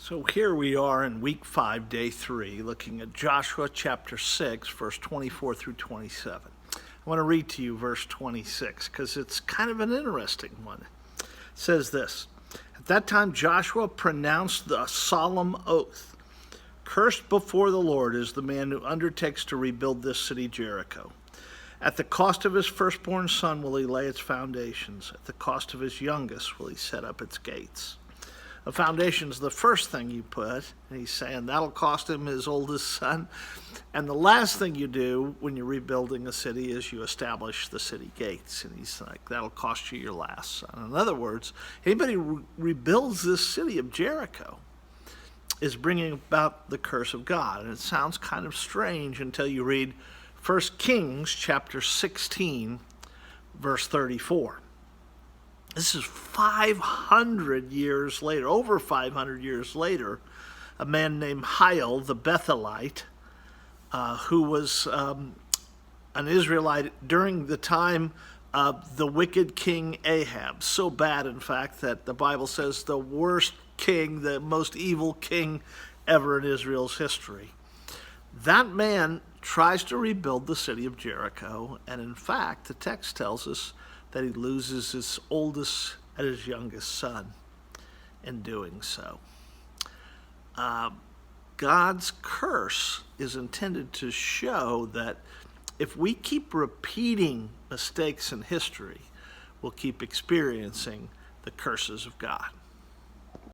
So here we are in week 5, day 3, looking at Joshua chapter 6, verse 24 through 27. I want to read to you verse 26 because it's kind of an interesting one. It says this: At that time Joshua pronounced the solemn oath, "Cursed before the Lord is the man who undertakes to rebuild this city Jericho. At the cost of his firstborn son will he lay its foundations. At the cost of his youngest will he set up its gates." The foundation's the first thing you put, and he's saying that'll cost him his oldest son. And the last thing you do when you're rebuilding a city is you establish the city gates. And he's like, that'll cost you your last son. In other words, anybody who rebuilds this city of Jericho is bringing about the curse of God. And it sounds kind of strange until you read 1 Kings chapter 16, verse 34. This is 500 years later, over 500 years later. A man named Hiel the Bethelite, who was an Israelite during the time of the wicked king Ahab. So bad, in fact, that the Bible says the worst king, the most evil king ever in Israel's history. That man tries to rebuild the city of Jericho, and in fact, the text tells us that he loses his oldest and his youngest son in doing so. God's curse is intended to show that if we keep repeating mistakes in history, we'll keep experiencing the curses of God.